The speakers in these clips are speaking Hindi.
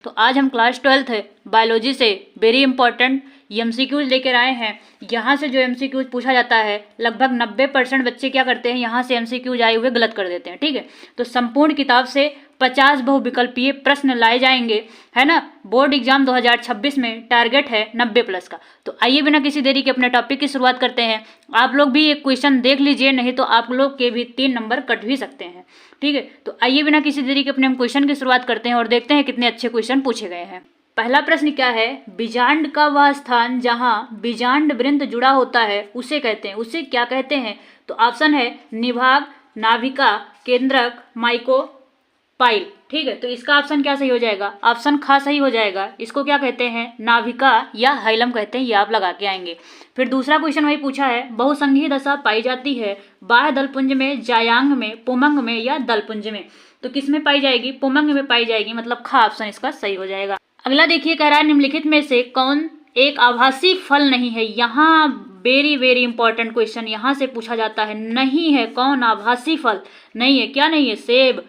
तो आज हम क्लास 12th बायोलॉजी से वेरी इंपॉर्टेंट एमसीक्यूज लेकर आए हैं। यहाँ से जो एमसीक्यूज पूछा जाता है लगभग 90% बच्चे क्या करते हैं, यहाँ से एमसीक्यूज आए हुए गलत कर देते हैं। ठीक है, तो संपूर्ण किताब से 50 बहुविकल्पीय प्रश्न लाए जाएंगे, है ना। बोर्ड एग्जाम 2026 में टारगेट है 90+ का। तो आइए बिना किसी देरी के अपने टॉपिक की शुरुआत करते हैं। आप लोग भी एक क्वेश्चन देख लीजिए, नहीं तो आप लोग के भी 3 नंबर कट भी सकते हैं। ठीक है, तो आइए बिना किसी देरी के अपने हम क्वेश्चन की शुरुआत करते हैं और देखते हैं कितने अच्छे क्वेश्चन पूछे गए हैं। पहला प्रश्न क्या है, बीजांड का वह स्थान जहां बीजांड वृंत जुड़ा होता है उसे कहते हैं, उसे क्या कहते हैं। तो ऑप्शन है निभाग, नाभिका, केंद्रक, माइकोपाइल। ठीक है, तो इसका ऑप्शन क्या सही हो जाएगा, ऑप्शन ख सही हो जाएगा। इसको क्या कहते हैं, नाभिका या हाइलम कहते हैं, ये आप लगा के आएंगे। फिर दूसरा क्वेश्चन वही पूछा है, बहुसंघीय दशा पाई जाती है बाह्य दलपुंज में, जायांग में, पुमंग में या दलपुंज में। तो किस में पाई जाएगी, पुमंग में पाई जाएगी, मतलब ख ऑप्शन इसका सही हो जाएगा। अगला देखिए, कह रहा है निम्नलिखित में से कौन एक आभासी फल नहीं है। यहाँ वेरी इंपॉर्टेंट क्वेश्चन यहाँ से पूछा जाता है, नहीं है कौन आभासी फल नहीं है, क्या नहीं है, सेब,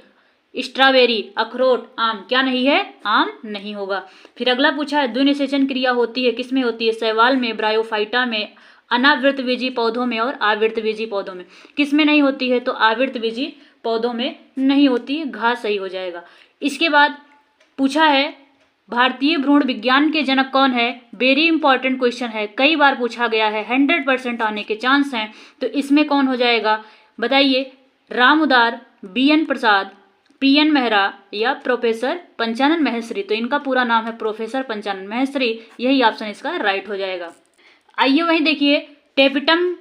स्ट्रॉबेरी, अखरोट, आम। क्या नहीं है, आम नहीं होगा। फिर अगला पूछा है द्विनिषेचन क्रिया होती है, किसमें होती है, शैवाल में, ब्रायोफाइटा में, अनावृतबीजी पौधों में और आवृतबीजी पौधों में। किसमें नहीं होती है, तो आवृतबीजी पौधों में नहीं होती है, घ सही हो जाएगा। इसके बाद पूछा है भारतीय भ्रूण विज्ञान के जनक कौन है। वेरी इंपॉर्टेंट क्वेश्चन है, कई बार पूछा गया है, 100% आने के चांस हैं। तो इसमें कौन हो जाएगा बताइए, राम उदार, BN प्रसाद, PN मेहरा या प्रोफेसर पंचानन महेश्वरी। तो इनका पूरा नाम है प्रोफेसर पंचानन महेश्वरी, यही ऑप्शन इसका राइट हो जाएगा। आइए वहीं देखिए, टेपिटम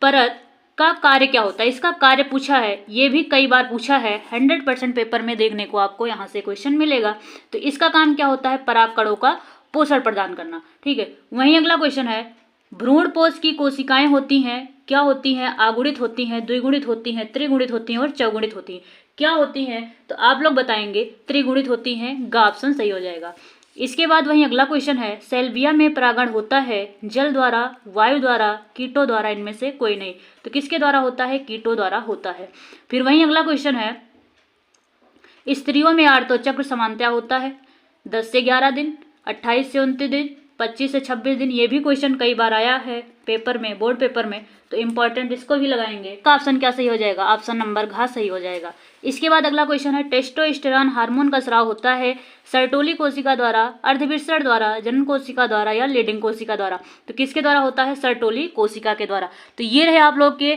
परत का कार्य क्या होता है, इसका कार्य पूछा है, ये भी कई बार पूछा है, 100% पेपर में देखने को आपको यहाँ से क्वेश्चन मिलेगा। तो इसका काम क्या होता है, परागकणों का पोषण प्रदान करना। ठीक है, वहीं अगला क्वेश्चन है भ्रूण पोष की कोशिकाएं होती हैं, क्या होती हैं, आगुणित होती हैं, द्विगुणित होती हैं, त्रिगुणित होती हैं और चौगुणित होती हैं। क्या होती हैं, तो आप लोग बताएंगे त्रिगुणित होती हैं, ग ऑप्शन सही हो जाएगा। इसके बाद वहीं अगला क्वेश्चन है सेल्विया में परागण होता है जल द्वारा, वायु द्वारा, कीटों द्वारा, इनमें से कोई नहीं। तो किसके द्वारा होता है, कीटों द्वारा होता है। फिर वहीं अगला क्वेश्चन है स्त्रियों में आर्तोचक्र समानतया होता है 10 से 11 दिन, 28 से 29 दिन, 25 से 26 दिन। ये भी क्वेश्चन कई बार आया है पेपर में, बोर्ड पेपर में, तो इंपॉर्टेंट इसको भी लगाएंगे। का ऑप्शन क्या सही हो जाएगा, ऑप्शन नंबर घ सही हो जाएगा। इसके बाद अगला क्वेश्चन है टेस्टोस्टेरॉन हार्मोन का स्राव होता है सर्टोली कोशिका द्वारा, अर्धविसरण द्वारा, जनन कोशिका द्वारा या लीडिंग कोशिका द्वारा। तो किसके द्वारा होता है, सर्टोली कोशिका के द्वारा। तो ये रहे आप लोग के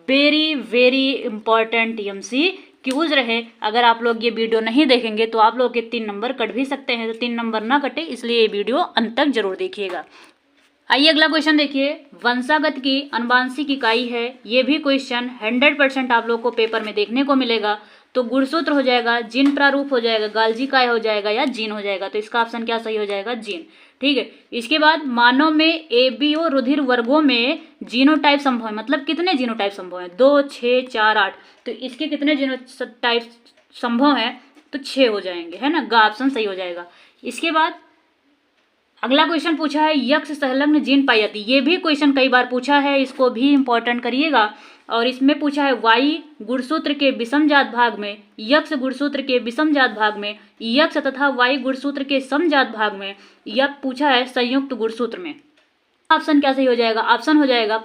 वेरी इंपॉर्टेंट एमसीक्यूज रहे। अगर आप लोग ये वीडियो नहीं देखेंगे तो आप लोग के 3 नंबर कट भी सकते हैं, तो 3 नंबर ना कटे इसलिए ये वीडियो अंत तक जरूर देखिएगा। आइए अगला क्वेश्चन देखिए, वंशागत की आनुवांशिक इकाई है, ये भी क्वेश्चन 100% आप लोग को पेपर में देखने को मिलेगा। तो गुणसूत्र हो जाएगा, जीन प्रारूप हो जाएगा, गाल्जी काय हो जाएगा या जीन हो जाएगा। तो इसका ऑप्शन क्या सही हो जाएगा, जीन। ठीक है, इसके बाद मानव में ABO रुधिर वर्गों में जीनोटाइप संभव है, मतलब कितने जीनोटाइप संभव है, 2, 6, 4, 8। तो इसके कितने जीनोटाइप संभव है, तो 6 हो जाएंगे, है ना, ग ऑप्शन सही हो जाएगा। इसके बाद अगला क्वेश्चन पूछा है यक्ष संलग्न जीन पाई जाती, ये भी क्वेश्चन कई बार पूछा है, इसको भी इंपॉर्टेंट करिएगा। और इसमें पूछा है वाई गुणसूत्र के विषमजात भाग में, यक्ष गुणसूत्र के विषमजात भाग में, यक्ष तथा वाई गुणसूत्र के समजात भाग में, या पूछा है संयुक्त गुणसूत्र में। ऑप्शन क्या सही हो जाएगा, ऑप्शन हो जाएगा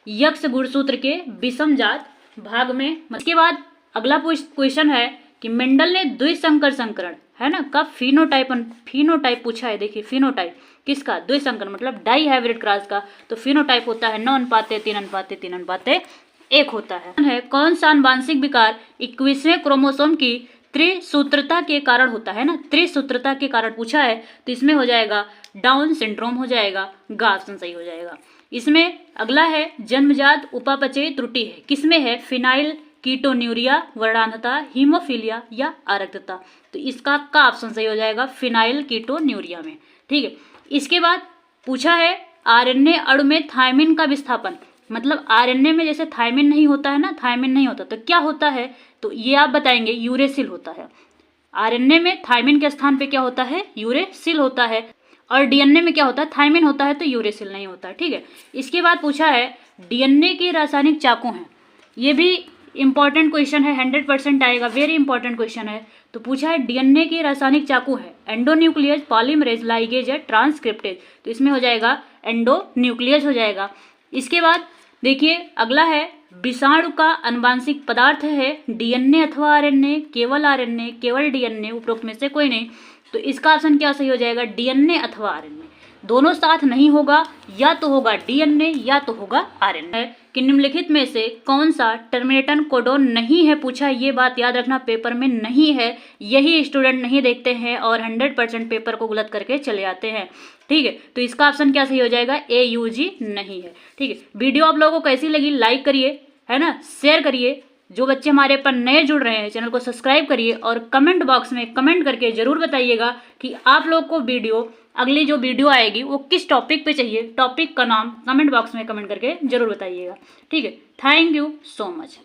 यक्ष गुणसूत्र के विषमजात भाग में। इसके बाद अगला क्वेश्चन है कि मेंडल ने द्विसंकर संकरण, है ना, का फिनोटाइप पूछा है। देखिए फिनोटाइप किसका, द्विसंकर मतलब डाई हाइब्रिड क्रॉस का। तो फिनोटाइप होता है 9:3:3:3:1 होता है। कौन सा आनुवांशिक विकार 21वें क्रोमोसोम की त्रिसूत्रता के कारण होता है ना, त्रिसूत्रता के कारण पूछा है। तो इसमें हो जाएगा डाउन सिंड्रोम हो जाएगा, ग ऑप्शन सही हो जाएगा। इसमें अगला है जन्मजात उपापचयी त्रुटि है, किसमें है, फिनाइल कीटोन्यूरिया, वर्णांधता, हीमोफीलिया या आरक्तता। तो इसका का ऑप्शन सही हो जाएगा फिनाइल कीटोन्यूरिया में। ठीक है, इसके बाद पूछा है RNA अणु में थायमिन का विस्थापन, मतलब RNA में जैसे थायमिन नहीं होता है ना, थायमिन नहीं होता तो क्या होता है, तो ये आप बताएंगे यूरेसिल होता है। RNA में थायमिन के स्थान पे क्या होता है, यूरेसिल होता है। और DNA में क्या होता है, थायमिन होता है तो यूरेसिल नहीं होता है। ठीक है, इसके बाद पूछा है DNA के रासायनिक चाकू हैं, ये भी इंपॉर्टेंट क्वेश्चन है, 100% आएगा, वेरी इंपॉर्टेंट क्वेश्चन है। तो पूछा है डीएनए की रासायनिक चाकू है, एंडोन्यूक्लियस, पॉलीमरेज, लाइगेज या ट्रांसक्रिप्टेज। तो इसमें हो जाएगा एंडोन्यूक्लियस हो जाएगा। इसके बाद देखिए अगला है विषाणु का आनुवांशिक पदार्थ है डीएनए अथवा आरएनए, केवल आरएनए, केवल डीएनए, उपरोक्त में से कोई नहीं। तो इसका ऑप्शन क्या सही हो जाएगा, डीएनए अथवा आरएनए। दोनों साथ नहीं होगा, या तो होगा डीएनए या तो होगा आरएनए। कि निम्नलिखित में से कौन सा टर्मिनेटन कोडोन नहीं है, पूछा। ये बात याद रखना, पेपर में नहीं है, यही स्टूडेंट नहीं देखते हैं और 100% पेपर को गलत करके चले आते हैं। ठीक है, तो इसका ऑप्शन क्या सही हो जाएगा, AUG नहीं है। ठीक है, वीडियो आप लोगों को कैसी लगी लाइक करिए, है ना, शेयर करिए। जो बच्चे हमारे पर नए जुड़ रहे हैं चैनल को सब्सक्राइब करिए और कमेंट बॉक्स में कमेंट करके जरूर बताइएगा कि आप लोग को वीडियो, अगली जो वीडियो आएगी वो किस टॉपिक पे चाहिए। टॉपिक का नाम कमेंट बॉक्स में कमेंट करके जरूर बताइएगा। ठीक है, थैंक यू सो मच।